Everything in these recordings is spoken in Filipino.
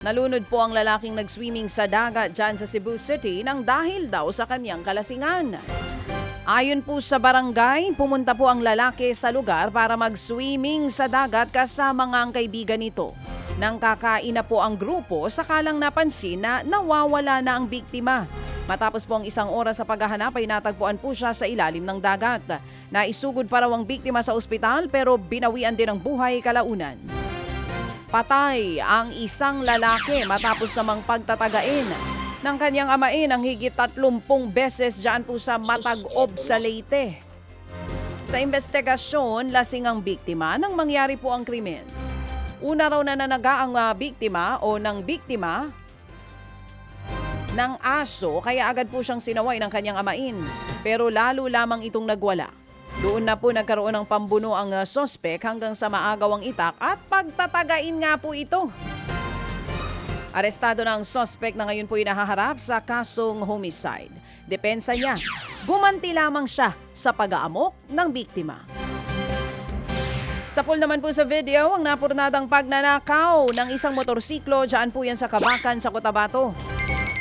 Nalunod po ang lalaking nag-swimming sa dagat dyan sa Cebu City nang dahil daw sa kanyang kalasingan. Ayon po sa barangay, pumunta po ang lalaki sa lugar para mag-swimming sa dagat kasama nga ang kaibigan nito. Nang kakain na po ang grupo, sakalang napansin na nawawala na ang biktima. Matapos po ang isang oras sa paghahanap ay natagpuan po siya sa ilalim ng dagat. Naisugod pa raw ang biktima sa ospital pero binawian din ang buhay kalaunan. Patay ang isang lalaki matapos namang pagtatagain ng kanyang amain ang higit 30 beses dyan po sa Matagob sa Leyte. Sa investigasyon, lasing ang biktima nang mangyari po ang krimen. Una raw nananaga ang biktima o ng biktima ng aso kaya agad po siyang sinaway ng kanyang amain. Pero lalo lamang itong nagwala. Doon na po nagkaroon ng pambuno ang sospek hanggang sa maagawang itak at pagtatagain nga po ito. Arestado na ang sospek na ngayon po inahaharap sa kasong homicide. Depensa niya, gumanti lamang siya sa pag-aamok ng biktima. Sa pool naman po sa video, ang napurnadang pagnanakaw ng isang motorsiklo, dyan po yan sa Kabakan sa Cotabato.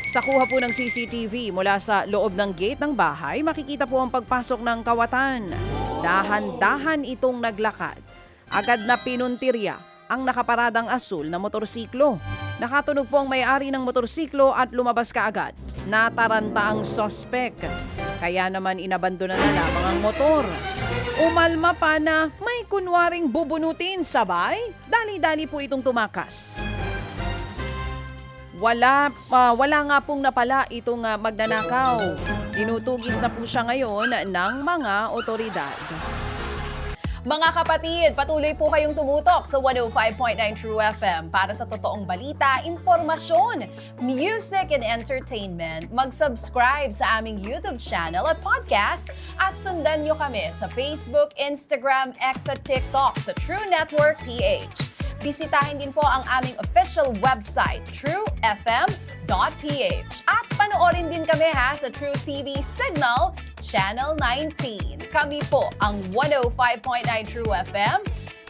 Sa kuha po ng CCTV mula sa loob ng gate ng bahay, makikita po ang pagpasok ng kawatan. Dahan-dahan itong naglakad. Agad na pinuntirya ang nakaparadang asul na motorsiklo. Nakatunog po ang may-ari ng motorsiklo at lumabas kaagad. Nataranta ang sospek. Kaya naman inabandona na lamang ang motor. Umalma pa na may kunwaring bubunutin sabay. Dali-dali po itong tumakas. Wala nga pong napala itong magnanakaw. Tinutugis na po siya ngayon ng mga otoridad. Mga kapatid, patuloy po kayong tumutok sa 105.9 True FM para sa totoong balita, impormasyon, music and entertainment. Mag-subscribe sa aming YouTube channel at podcast at sundan nyo kami sa Facebook, Instagram, X at TikTok sa True Network PH. Bisitahin din po ang aming official website, truefm.ph. At panoorin din kami sa True TV Signal, Channel 19. Kami po ang 105.9 True FM.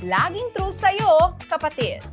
Laging true sa'yo, kapatid.